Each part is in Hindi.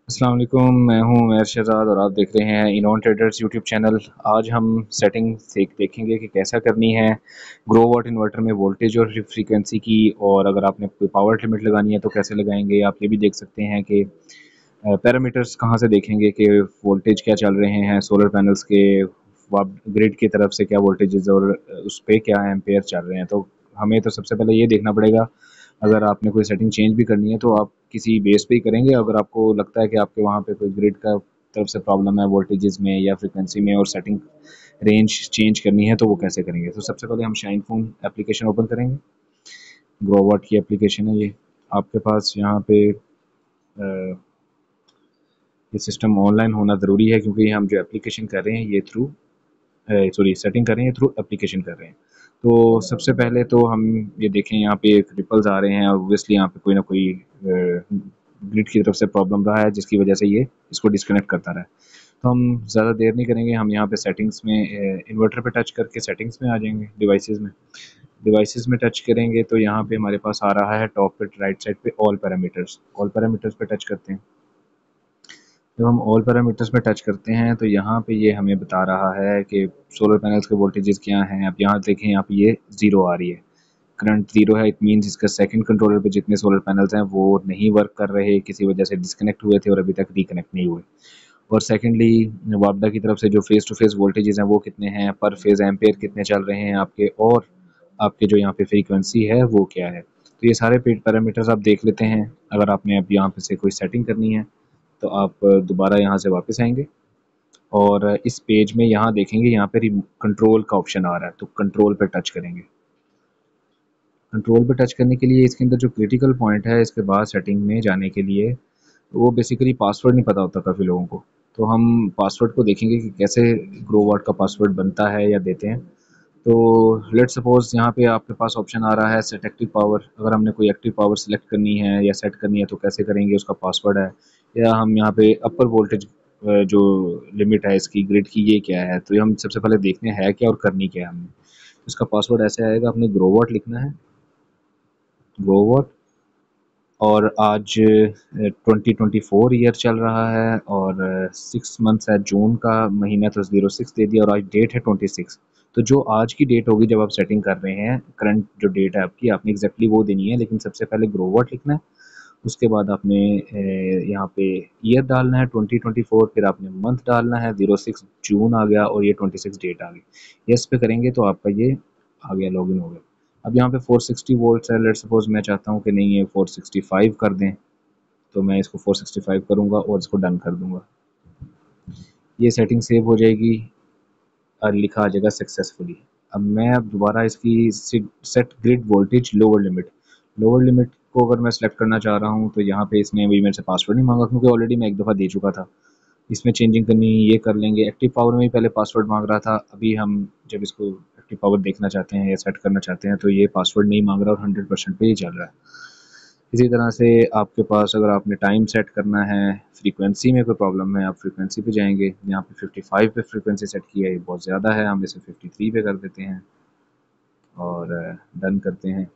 अस्सलाम वालेकुम, मैं हूं उमैर शहजाद और आप देख रहे हैं इनॉन ट्रेडर्स यूट्यूब चैनल। आज हम सेटिंग देखेंगे कि कैसा करनी है ग्रो वाट इन्वर्टर में वोल्टेज और फ्रीक्वेंसी की, और अगर आपने कोई पावर लिमिट लगानी है तो कैसे लगाएंगे। आप ये भी देख सकते हैं कि पैरामीटर्स कहाँ से देखेंगे कि वोल्टेज क्या चल रहे हैं सोलर पैनल्स के, ग्रिड की तरफ से क्या वोल्टेज और उस पर क्या एम्पेयर चल रहे हैं। तो हमें तो सबसे पहले ये देखना पड़ेगा, अगर आपने कोई सेटिंग चेंज भी करनी है तो आप किसी बेस पे ही करेंगे। अगर आपको लगता है कि आपके वहाँ पे कोई ग्रिड का तरफ से प्रॉब्लम है वोल्टेजेस में या फ्रिक्वेंसी में और सेटिंग रेंज चेंज करनी है तो वो कैसे करेंगे। तो सबसे पहले हम शाइन फोन एप्लीकेशन ओपन करेंगे। ग्रोवाट की एप्लीकेशन है ये। आपके पास यहाँ पे ये सिस्टम ऑनलाइन होना ज़रूरी है, क्योंकि हम जो एप्लीकेशन कर रहे हैं ये थ्रू सेटिंग कर रहे हैं थ्रू एप्लीकेशन कर रहे हैं। तो सबसे पहले तो हम ये देखें, यहाँ पे एक रिपल्स आ रहे हैं, ऑब्वियसली यहाँ पे कोई ना कोई ग्रिड की तरफ से प्रॉब्लम रहा है जिसकी वजह से ये इसको डिस्कनेक्ट करता रहा है। तो हम ज़्यादा देर नहीं करेंगे, हम यहाँ पे सेटिंग्स में इन्वर्टर पे टच करके सेटिंग्स में आ जाएंगे। डिवाइसेस में टच करेंगे तो यहाँ पे हमारे पास आ रहा है टॉप पे राइट साइड पे ऑल पैरामीटर्स पे टच करते हैं। जब हम ऑल पैरामीटर्स में टच करते हैं तो यहाँ पे ये हमें बता रहा है कि सोलर पैनल्स के वोल्टेजेस क्या हैं। अब यहाँ देखें, यहाँ पे ये ज़ीरो आ रही है, करंट ज़ीरो है। इट मीन्स इसका सेकंड कंट्रोलर पे जितने सोलर पैनल्स हैं वो नहीं वर्क कर रहे, किसी वजह से डिस्कनेक्ट हुए थे और अभी तक रिकनेक्ट नहीं हुए। और सेकेंडली वापडा की तरफ से जो फेस टू फेस वोल्टेजेस हैं वो कितने हैं, पर फेज एम्पेयर कितने चल रहे हैं आपके, और आपके जो यहाँ पे फ्रीक्वेंसी है वो क्या है। तो ये सारे पैरामीटर्स आप देख लेते हैं। अगर आपने अब यहाँ पे से कोई सेटिंग करनी है तो आप दोबारा यहाँ से वापस आएंगे और इस पेज में यहाँ देखेंगे, यहाँ पे कंट्रोल का ऑप्शन आ रहा है, तो कंट्रोल पे टच करेंगे। कंट्रोल पे टच करने के लिए इसके अंदर जो क्रिटिकल पॉइंट है, इसके बाद सेटिंग में जाने के लिए वो बेसिकली पासवर्ड नहीं पता होता काफ़ी लोगों को। तो हम पासवर्ड को देखेंगे कि कैसे ग्रोवाट का पासवर्ड बनता है या देते हैं। तो लेट्स सपोज यहाँ पे आपके पास ऑप्शन आ रहा है सेट एक्टिव पावर। अगर हमने कोई एक्टिव पावर सेलेक्ट करनी है या सेट करनी है तो कैसे करेंगे, उसका पासवर्ड है। या हम यहाँ पे अपर वोल्टेज जो लिमिट है इसकी ग्रिड की, ये क्या है। तो ये हम सबसे पहले देखने हैं क्या और करनी क्या है हमने। इसका पासवर्ड ऐसे आएगा, अपने ग्रोवाट लिखना है, ग्रोवाट। और आज 2024 ईयर चल रहा है और 6 मंथ्स है, जून का महीना, तो 06 दे दिया और आज डेट है 26। तो जो आज की डेट होगी जब आप सेटिंग कर रहे हैं, करंट जो डेट है आपकी, आपने एग्जैक्टली वो देनी है। लेकिन सबसे पहले ग्रोवर्ट लिखना है, उसके बाद आपने यहाँ पे ईयर डालना है 2024, फिर आपने मंथ डालना है, 06 जून आ गया और ये 26 डेट आ गई। यस पे करेंगे तो आपका ये आ गया, लॉगिन हो गया। अब यहाँ पे 460 वोल्ट्स है। लेट सपोज मैं चाहता हूँ कि नहीं ये 465 कर दें, तो मैं इसको 465 करूँगा और इसको डन कर दूँगा। ये सेटिंग सेव हो जाएगी और लिखा आ जाएगा सक्सेसफुली। अब दोबारा इसकी set grid voltage lower limit को अगर मैं सेलेक्ट करना चाह रहा हूँ तो यहाँ पे इसने अभी मेरे से पासवर्ड नहीं मांगा, क्योंकि ऑलरेडी मैं एक दफ़ा दे चुका था। इसमें चेंजिंग करनी ये कर लेंगे। एक्टिव पावर में भी पहले पासवर्ड मांग रहा था, अभी हम जब इसको एक्टिव पावर देखना चाहते हैं या सेट करना चाहते हैं तो ये पासवर्ड नहीं मांग रहा और 100% पे ही चल रहा है। इसी तरह से आपके पास अगर आपने टाइम सेट करना है, फ्रीक्वेंसी में कोई प्रॉब्लम है, आप फ्रीक्वेंसी पे जाएंगे। यहाँ पे 55 पे फ्रीक्वेंसी सेट की है, ये बहुत ज़्यादा है, हम इसे 53 पे कर देते हैं और डन करते हैं।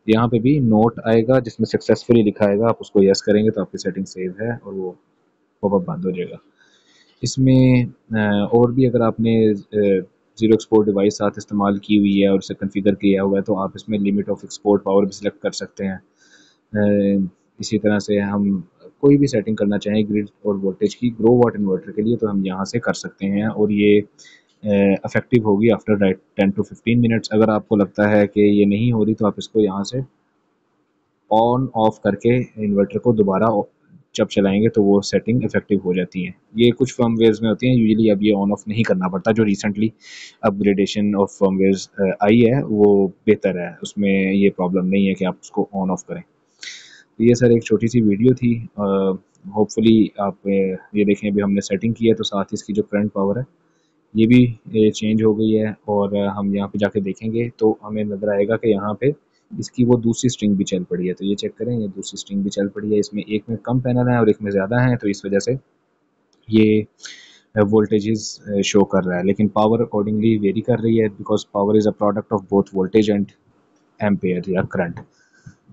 यहाँ पे भी नोट आएगा जिसमें सक्सेसफुली लिखा आएगा, आप उसको यस करेंगे तो आपकी सेटिंग सेव है और वो पॉपअप बंद हो जाएगा। इसमें और भी अगर आपने ज़ीरो एक्सपोर्ट डिवाइस साथ इस्तेमाल की हुई है और उसे कन्फिगर किया हुआ है तो आप इसमें लिमिट ऑफ एक्सपोर्ट पावर भी सिलेक्ट कर सकते हैं। इसी तरह से हम कोई भी सेटिंग करना चाहें ग्रिड और वोल्टेज की ग्रो वाट इन्वर्टर के लिए तो हम यहाँ से कर सकते हैं, और ये इफेक्टिव होगी आफ्टर राइट 10 to 15 मिनट्स। अगर आपको लगता है कि ये नहीं हो रही तो आप इसको यहाँ से ऑन ऑफ करके इन्वर्टर को दोबारा जब चलाएंगे तो वो सेटिंग इफेक्टिव हो जाती है। ये कुछ फर्मवेयर्स में होती हैं, यूजुअली अब ये ऑन ऑफ नहीं करना पड़ता। जो रिसेंटली अपग्रेडेशन ऑफ फर्मवेयर्स आई है वो बेहतर है, उसमें ये प्रॉब्लम नहीं है कि आप उसको ऑन ऑफ करें। तो ये सर एक छोटी सी वीडियो थी। होपफुली आप ये देखें, अभी हमने सेटिंग की है तो साथ ही इसकी जो करंट पावर है ये भी चेंज हो गई है। और हम यहाँ पे जाके देखेंगे तो हमें नज़र आएगा कि यहाँ पे इसकी वो दूसरी स्ट्रिंग भी चल पड़ी है। तो ये चेक करें, ये दूसरी स्ट्रिंग भी चल पड़ी है, इसमें एक में कम पैनल है और एक में ज़्यादा है, तो इस वजह से ये वोल्टेजेस शो कर रहा है। लेकिन पावर अकॉर्डिंगली वेरी कर रही है, because power is a product of both voltage and ampere या करंट।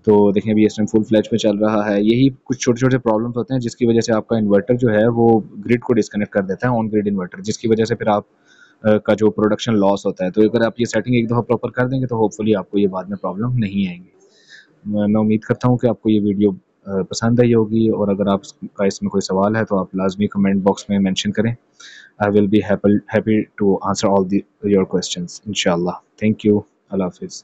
तो देखें अभी इस टाइम फुल फ्लैश में चल रहा है। यही कुछ छोटे छोटे प्रॉब्लम्स होते हैं जिसकी वजह से आपका इन्वर्टर जो है वो ग्रिड को डिस्कनेक्ट कर देता है, ऑन ग्रिड इन्वर्टर, जिसकी वजह से फिर आप का जो प्रोडक्शन लॉस होता है। तो अगर आप ये सेटिंग एक दफ़ा प्रॉपर कर देंगे तो होपफुली आपको ये बाद में प्रॉब्लम नहीं आएंगी। मैं उम्मीद करता हूँ कि आपको ये वीडियो पसंद आई होगी, और अगर आपका इसमें कोई सवाल है तो आप लाजमी कमेंट बॉक्स में मेंशन करें। I will be happy to answer all your questions इंशाल्लाह। Thank you. अल्लाह हाफिज़।